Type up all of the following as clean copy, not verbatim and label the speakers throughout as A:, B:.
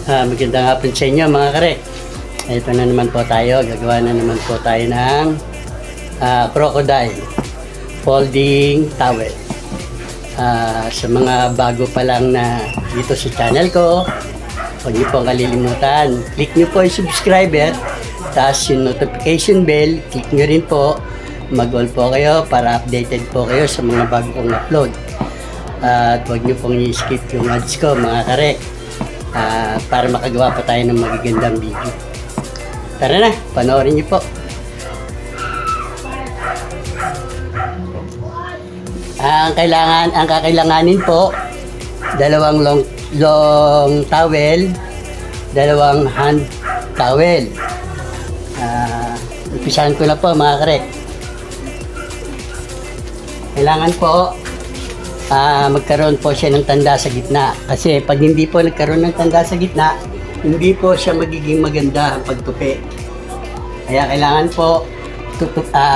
A: Magandang hapon sa inyo mga karek. Ito na naman po tayo. Gagawa na naman po tayo ng crocodile folding towel. Sa mga bago pa lang na dito sa channel ko, huwag niyo pong kalilimutan. Click niyo po yung subscriber, tapos yung notification bell, click niyo rin po. Mag-all po kayo para updated po kayo sa mga bago kong upload. At huwag niyo pong i-skip yung ads ko mga karek. Para makagawa pa tayo ng magagandang video. Tara na, panoorin niyo po. Ang kakailanganin po, dalawang long towel, dalawang hand towel. Umpisahan ko na po mga karek. Kailangan po magkaroon po siya ng tanda sa gitna. Kasi pag hindi po nagkaroon ng tanda sa gitna, hindi po siya magiging maganda ang pagtupi. Kaya kailangan po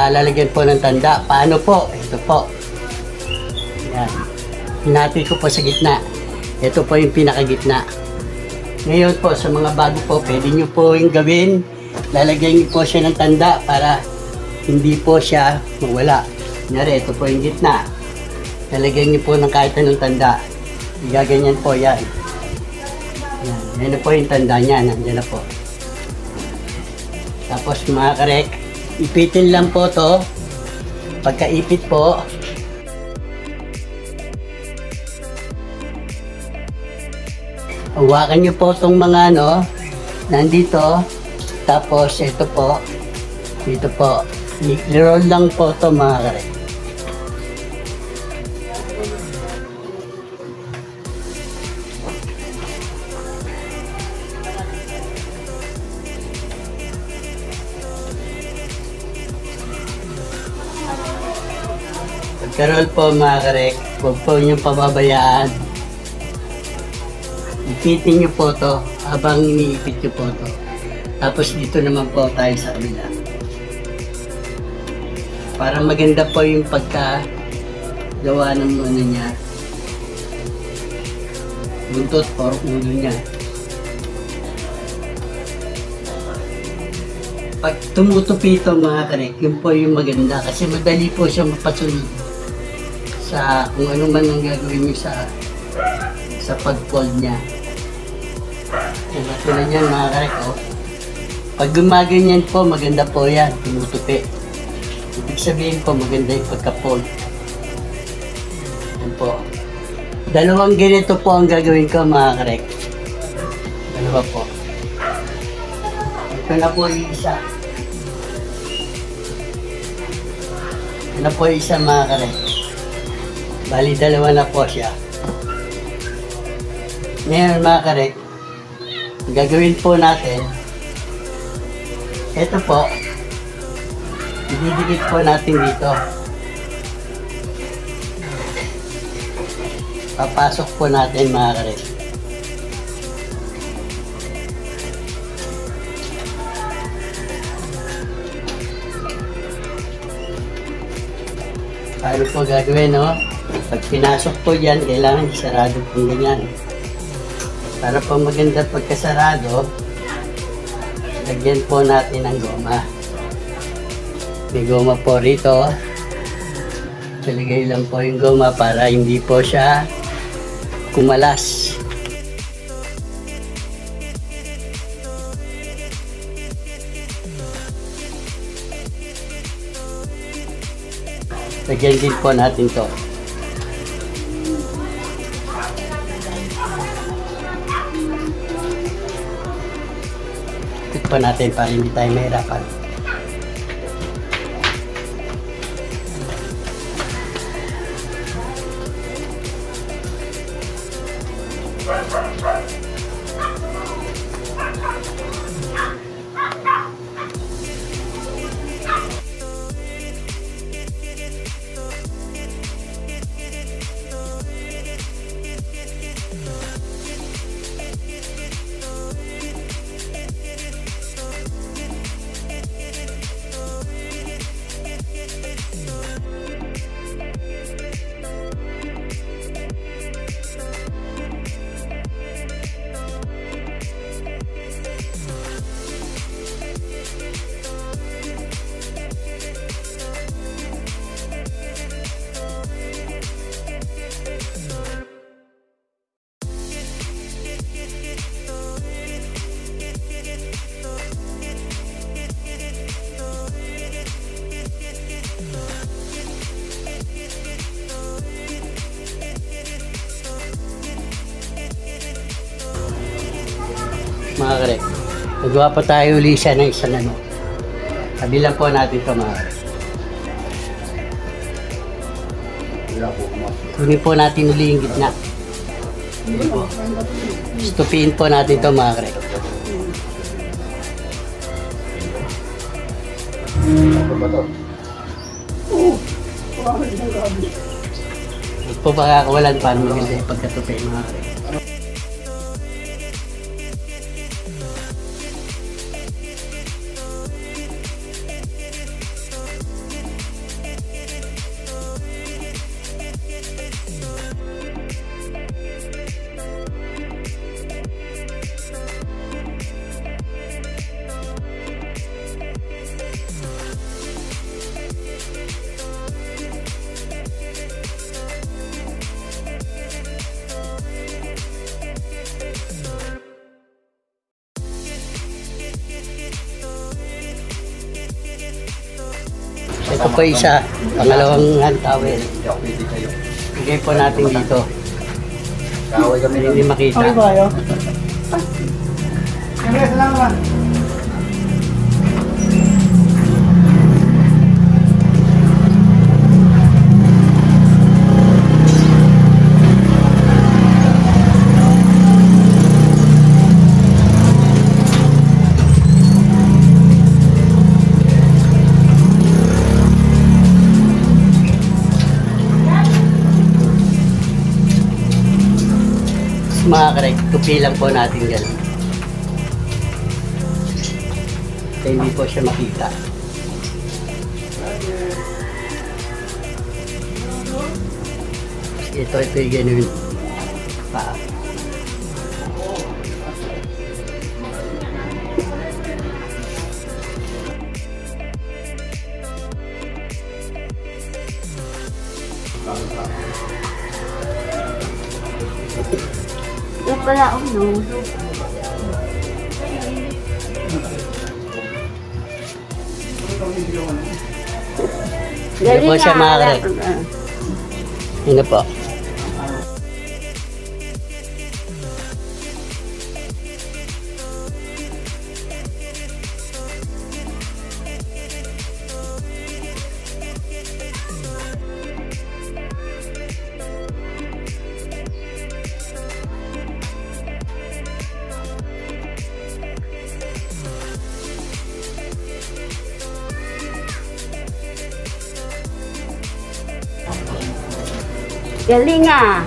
A: lalagyan po ng tanda. Paano po? Ito po. Yan. Hinati ko po sa gitna. Ito po yung pinakagitna. Ngayon po sa mga bago po, pwede nyo po yung gawin. Lalagyan nyo po siya ng tanda para hindi po siya mawala. Kunyari, ito po yung gitna. Lalagyan niyo po ng kahit anong tanda. Gaganyan po yan. Yan. Yan na po yung tanda niya. Nandiyan na po. Tapos mga karek, ipitin lang po to. Pagkaipit po, hawakan niyo po itong mga nandito. Tapos ito po. Dito po. I-roll lang po ito mga karek. Pagkarol po mga karek, huwag po niyong pababayaan. Ipitin niyo po ito habang iniipit niyo po ito. Tapos dito naman po tayo sa kabila. Para maganda po yung pagkagawa ng niya. Buntot or ulo niya. Pag tumutupi ito mga karek, yun po yung maganda kasi madali po siya mapasunod sa kung ano man ang gagawin mo sa pag-fold niya. Tulad yan mga karek, pag gumaganyan po, maganda po yan, tumutupi. Ibig sabihin po, maganda yung pagka-fold. Yan po. Dalawang ganito po ang gagawin ko mga karek. Dalawa po. Ito na po yung isa. Ito na po yung isa mga karek. Bali, dalawa na po siya. Ngayon mga karek, gagawin po natin, ito po, ididikit po natin dito. Papasok po natin mga karek. Paano po gagawin, Pag pinasok po dyan, kailangan sarado po ganyan. Para po maganda pagkasarado, lagyan po natin ng goma. May goma po rito. Talagay lang po yung goma para hindi po siya kumalas. Lagyan din po natin to. Ikot po natin para hindi tayo mahirapan. mga karek. Nagawa po tayo uli siya ng isang ano. Kabilang po natin ito mga karek. Kunin po natin uli yung gitna. Stupiin po natin ito mga karek. Huwag po makakawalan para maganda yung pagkatupi mga karek. Ito po isa, pangalawang hand towel. Bigay po natin dito. Hindi makita.
B: Okay ba yun? Salamat.
A: Mga karek, tupi lang po natin gano'n. Kaya hindi po siya makita. Ito yung gano'n. Pa.
C: Yung pala ako, no?
A: Ito po siya mga karek. Ano po?
C: Galing ah!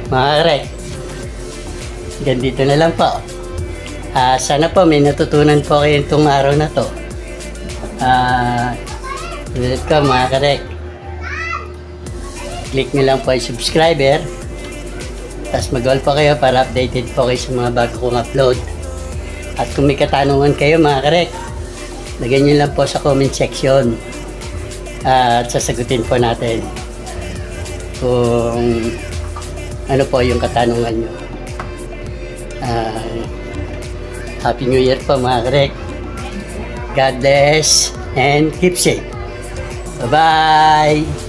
A: Mga karek, ganito na lang po. Sana po may natutunan po kayo itong araw na to. Ulit ko mga karek, click nyo lang po yung subscriber, tapos mag-all po kayo para updated po kayo sa mga bago kong upload. At kung may katanungan kayo mga karek, lagyan nyo lang po sa comment section at sasagutin po natin kung ano po yung katanungan nyo. Happy New Year po mga karek. God bless and keep safe. Bye-bye!